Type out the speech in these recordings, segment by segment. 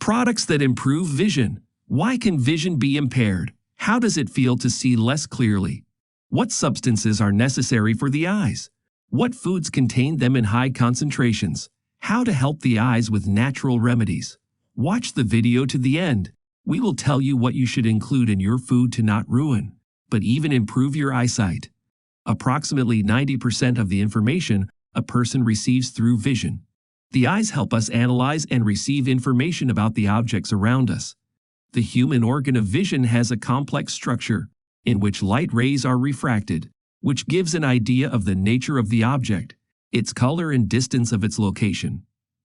Products that improve vision. Why can vision be impaired? How does it feel to see less clearly? What substances are necessary for the eyes? What foods contain them in high concentrations? How to help the eyes with natural remedies. Watch the video to the end. We will tell you what you should include in your food to not ruin, but even improve your eyesight. Approximately 90% of the information a person receives through vision. The eyes help us analyze and receive information about the objects around us. The human organ of vision has a complex structure in which light rays are refracted, which gives an idea of the nature of the object, its color and distance of its location.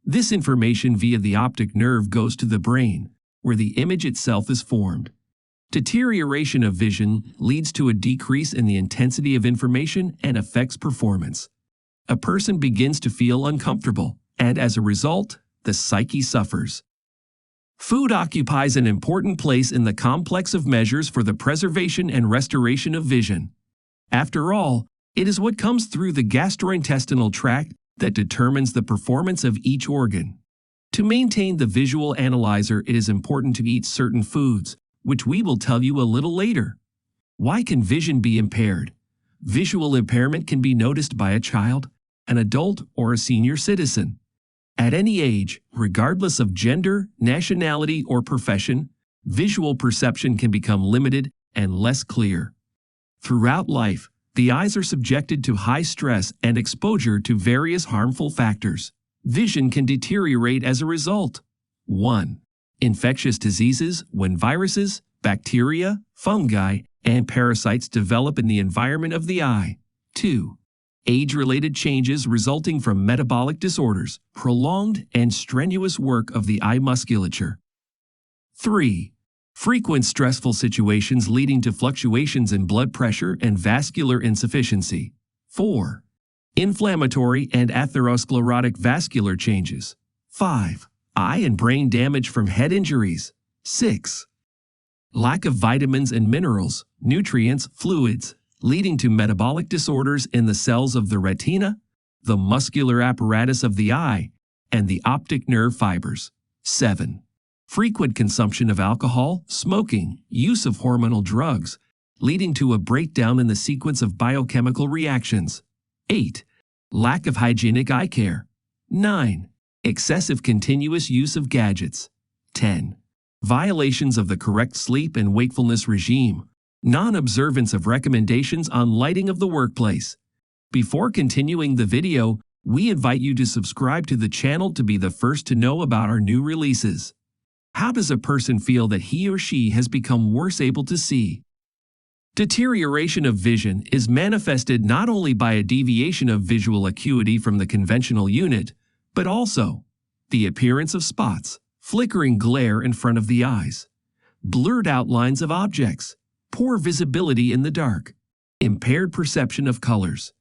This information via the optic nerve goes to the brain, where the image itself is formed. Deterioration of vision leads to a decrease in the intensity of information and affects performance. A person begins to feel uncomfortable, and as a result, the psyche suffers. Food occupies an important place in the complex of measures for the preservation and restoration of vision. After all, it is what comes through the gastrointestinal tract that determines the performance of each organ. To maintain the visual analyzer, it is important to eat certain foods, which we will tell you a little later. Why can vision be impaired? Visual impairment can be noticed by a child, an adult, or a senior citizen. At any age, regardless of gender, nationality, or profession, visual perception can become limited and less clear. Throughout life, the eyes are subjected to high stress and exposure to various harmful factors. Vision can deteriorate as a result. 1. Infectious diseases, when viruses, bacteria, fungi, and parasites develop in the environment of the eye. 2. Age-related changes resulting from metabolic disorders, prolonged and strenuous work of the eye musculature. 3. Frequent stressful situations leading to fluctuations in blood pressure and vascular insufficiency. 4. Inflammatory and atherosclerotic vascular changes. 5. Eye and brain damage from head injuries. 6. Lack of vitamins and minerals, nutrients, fluids, leading to metabolic disorders in the cells of the retina, the muscular apparatus of the eye, and the optic nerve fibers. 7. Frequent consumption of alcohol, smoking, use of hormonal drugs, leading to a breakdown in the sequence of biochemical reactions. 8. Lack of hygienic eye care. 9. Excessive continuous use of gadgets. 10. Violations of the correct sleep and wakefulness regime. Non-observance of recommendations on lighting of the workplace. Before continuing the video, we invite you to subscribe to the channel to be the first to know about our new releases. How does a person feel that he or she has become worse able to see? Deterioration of vision is manifested not only by a deviation of visual acuity from the conventional unit, but also the appearance of spots, flickering glare in front of the eyes, blurred outlines of objects, poor visibility in the dark, impaired perception of colors.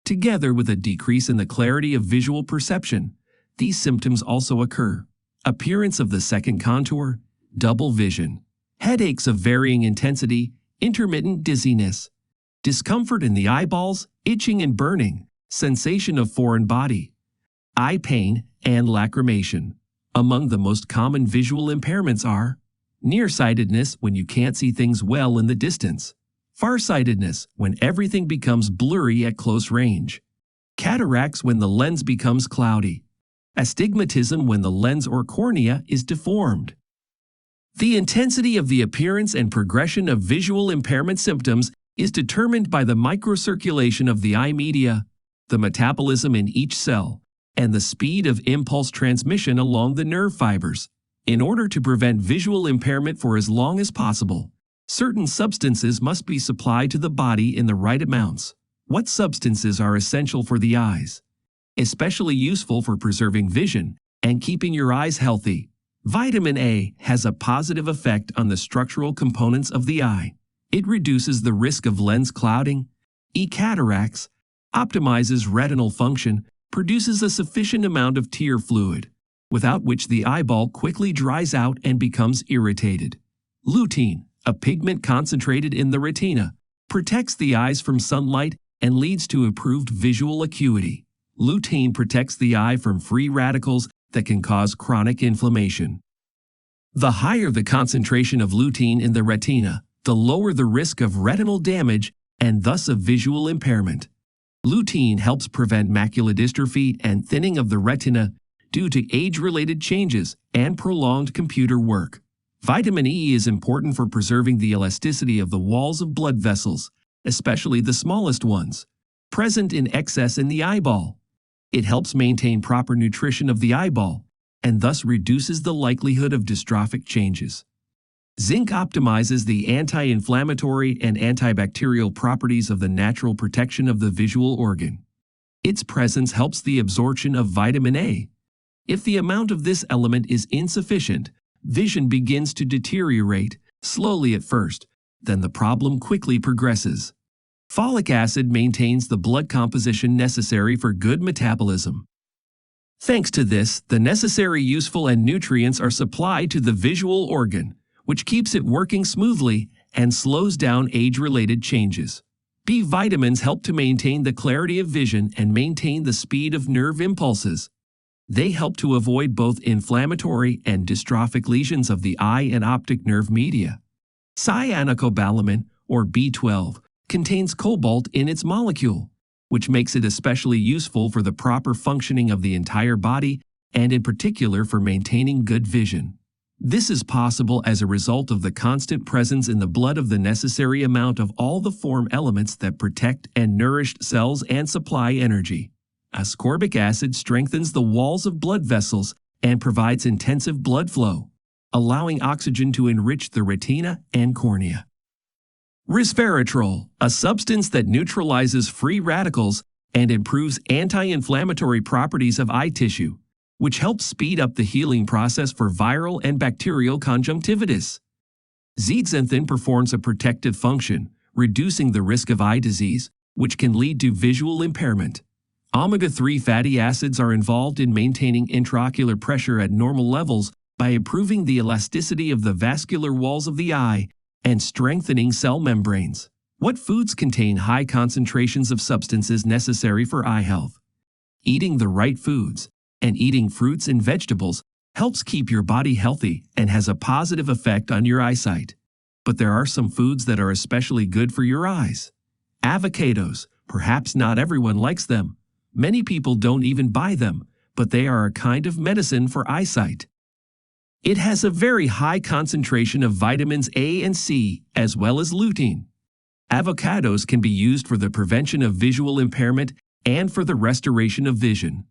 Together with a decrease in the clarity of visual perception, these symptoms also occur. Appearance of the second contour, double vision, headaches of varying intensity, intermittent dizziness, discomfort in the eyeballs, itching and burning, sensation of foreign body, eye pain, and lacrimation. Among the most common visual impairments are nearsightedness, when you can't see things well in the distance, farsightedness, when everything becomes blurry at close range, cataracts, when the lens becomes cloudy, astigmatism, when the lens or cornea is deformed. The intensity of the appearance and progression of visual impairment symptoms is determined by the microcirculation of the eye media, the metabolism in each cell, and the speed of impulse transmission along the nerve fibers. In order to prevent visual impairment for as long as possible, certain substances must be supplied to the body in the right amounts. What substances are essential for the eyes? Especially useful for preserving vision and keeping your eyes healthy. Vitamin A has a positive effect on the structural components of the eye. It reduces the risk of lens clouding, cataracts, optimizes retinal function, produces a sufficient amount of tear fluid, without which the eyeball quickly dries out and becomes irritated. Lutein, a pigment concentrated in the retina, protects the eyes from sunlight and leads to improved visual acuity. Lutein protects the eye from free radicals that can cause chronic inflammation. The higher the concentration of lutein in the retina, the lower the risk of retinal damage and thus of visual impairment. Lutein helps prevent macular dystrophy and thinning of the retina due to age-related changes and prolonged computer work. Vitamin E is important for preserving the elasticity of the walls of blood vessels, especially the smallest ones, present in excess in the eyeball. It helps maintain proper nutrition of the eyeball and thus reduces the likelihood of dystrophic changes. Zinc optimizes the anti-inflammatory and antibacterial properties of the natural protection of the visual organ. Its presence helps the absorption of vitamin A. If the amount of this element is insufficient, vision begins to deteriorate, slowly at first, then the problem quickly progresses. Folic acid maintains the blood composition necessary for good metabolism. Thanks to this, the necessary useful and nutrients are supplied to the visual organ, which keeps it working smoothly and slows down age-related changes. B vitamins help to maintain the clarity of vision and maintain the speed of nerve impulses. They help to avoid both inflammatory and dystrophic lesions of the eye and optic nerve media. Cyanocobalamin, or B12, contains cobalt in its molecule, which makes it especially useful for the proper functioning of the entire body and in particular for maintaining good vision. This is possible as a result of the constant presence in the blood of the necessary amount of all the form elements that protect and nourish cells and supply energy. Ascorbic acid strengthens the walls of blood vessels and provides intensive blood flow, allowing oxygen to enrich the retina and cornea. Resveratrol, a substance that neutralizes free radicals and improves anti-inflammatory properties of eye tissue, which helps speed up the healing process for viral and bacterial conjunctivitis. Zeaxanthin performs a protective function, reducing the risk of eye disease, which can lead to visual impairment. Omega-3 fatty acids are involved in maintaining intraocular pressure at normal levels by improving the elasticity of the vascular walls of the eye and strengthening cell membranes. What foods contain high concentrations of substances necessary for eye health? Eating the right foods and eating fruits and vegetables helps keep your body healthy and has a positive effect on your eyesight. But there are some foods that are especially good for your eyes. Avocados, perhaps not everyone likes them. Many people don't even buy them, but they are a kind of medicine for eyesight. It has a very high concentration of vitamins A and C, as well as lutein. Avocados can be used for the prevention of visual impairment and for the restoration of vision.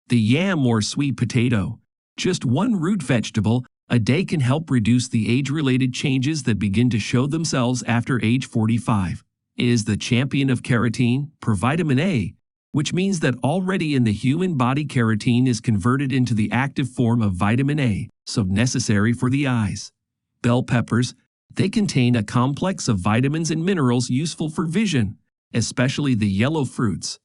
The yam or sweet potato, just one root vegetable a day, can help reduce the age-related changes that begin to show themselves after age 45. It is the champion of keratin, provitamin A, which means that already in the human body keratin is converted into the active form of vitamin A, so necessary for the eyes. Bell peppers, they contain a complex of vitamins and minerals useful for vision, especially the yellow fruits.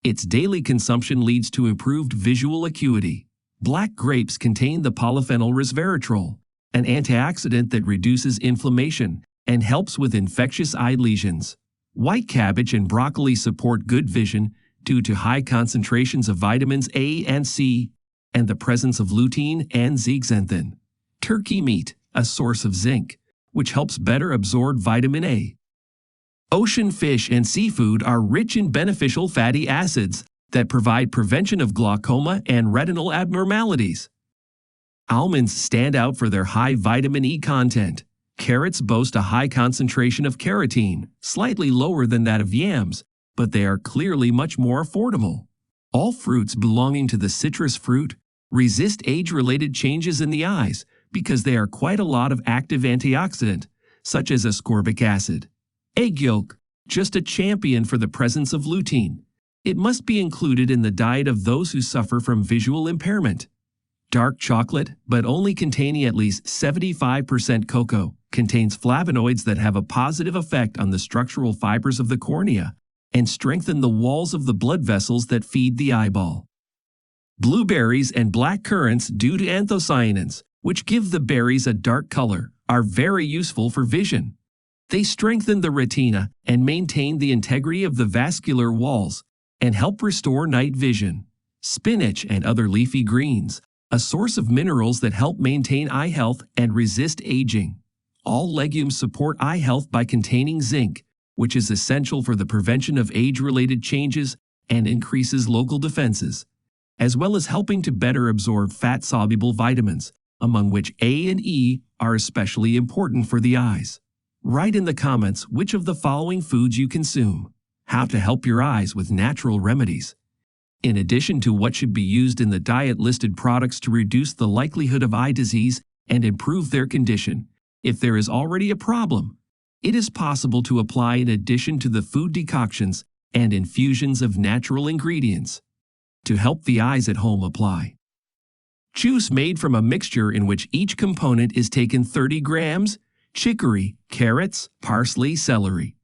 Its daily consumption leads to improved visual acuity. Black grapes contain the polyphenol resveratrol, an antioxidant that reduces inflammation and helps with infectious eye lesions. White cabbage and broccoli support good vision due to high concentrations of vitamins A and C and the presence of lutein and zeaxanthin. Turkey meat, a source of zinc, which helps better absorb vitamin A. Ocean fish and seafood are rich in beneficial fatty acids that provide prevention of glaucoma and retinal abnormalities. Almonds stand out for their high vitamin E content. Carrots boast a high concentration of keratin, slightly lower than that of yams, but they are clearly much more affordable. All fruits belonging to the citrus fruit resist age-related changes in the eyes because they are quite a lot of active antioxidant, such as ascorbic acid. Egg yolk, just a champion for the presence of lutein. It must be included in the diet of those who suffer from visual impairment. Dark chocolate, but only containing at least 75% cocoa, contains flavonoids that have a positive effect on the structural fibers of the cornea and strengthen the walls of the blood vessels that feed the eyeball. Blueberries and black currants, due to anthocyanins, which give the berries a dark color, are very useful for vision. They strengthen the retina and maintain the integrity of the vascular walls and help restore night vision. Spinach and other leafy greens, a source of minerals that help maintain eye health and resist aging. All legumes support eye health by containing zinc, which is essential for the prevention of age-related changes and increases local defenses, as well as helping to better absorb fat-soluble vitamins, among which A and E are especially important for the eyes. Write in the comments which of the following foods you consume. How to help your eyes with natural remedies. In addition to what should be used in the diet listed products to reduce the likelihood of eye disease and improve their condition, if there is already a problem, it is possible to apply in addition to the food decoctions and infusions of natural ingredients. To help the eyes at home apply. Juice made from a mixture in which each component is taken 30 grams, chicory, carrots, parsley, celery.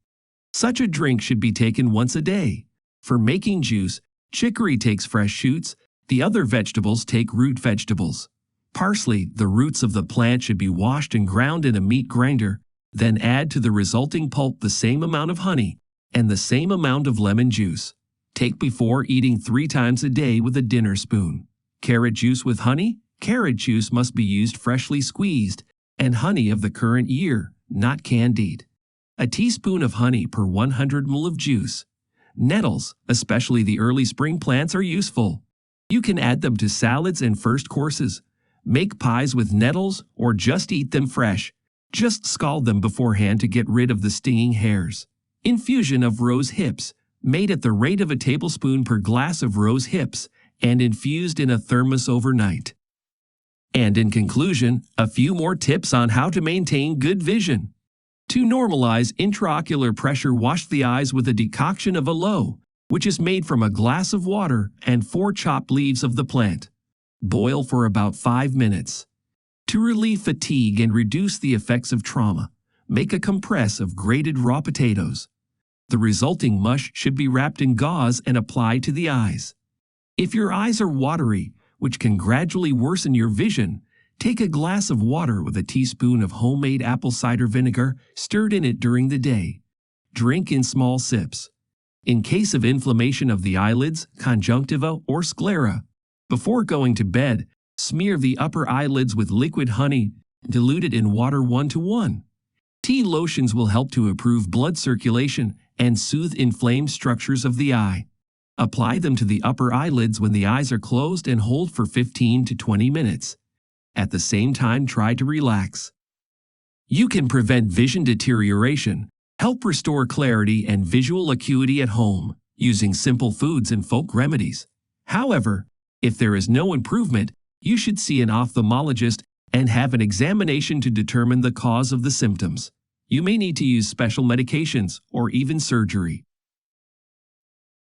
Such a drink should be taken once a day. For making juice, chicory takes fresh shoots, the other vegetables take root vegetables. Parsley, the roots of the plant, should be washed and ground in a meat grinder, then add to the resulting pulp the same amount of honey and the same amount of lemon juice. Take before eating 3 times a day with a dinner spoon. Carrot juice with honey? Carrot juice must be used freshly squeezed, and honey of the current year, not candied. A teaspoon of honey per 100 ml of juice. Nettles, especially the early spring plants, are useful. You can add them to salads and first courses. Make pies with nettles or just eat them fresh. Just scald them beforehand to get rid of the stinging hairs. Infusion of rose hips, made at the rate of a tablespoon per glass of rose hips and infused in a thermos overnight. And in conclusion, a few more tips on how to maintain good vision. To normalize intraocular pressure, wash the eyes with a decoction of aloe, which is made from a glass of water and 4 chopped leaves of the plant. Boil for about 5 minutes. To relieve fatigue and reduce the effects of trauma, make a compress of grated raw potatoes. The resulting mush should be wrapped in gauze and applied to the eyes. If your eyes are watery, which can gradually worsen your vision, take a glass of water with a teaspoon of homemade apple cider vinegar stirred in it during the day. Drink in small sips. In case of inflammation of the eyelids, conjunctiva, or sclera, before going to bed, smear the upper eyelids with liquid honey, diluted in water 1:1. Tea lotions will help to improve blood circulation and soothe inflamed structures of the eye. Apply them to the upper eyelids when the eyes are closed and hold for 15 to 20 minutes. At the same time, try to relax. You can prevent vision deterioration, help restore clarity and visual acuity at home using simple foods and folk remedies. However, if there is no improvement, you should see an ophthalmologist and have an examination to determine the cause of the symptoms. You may need to use special medications or even surgery.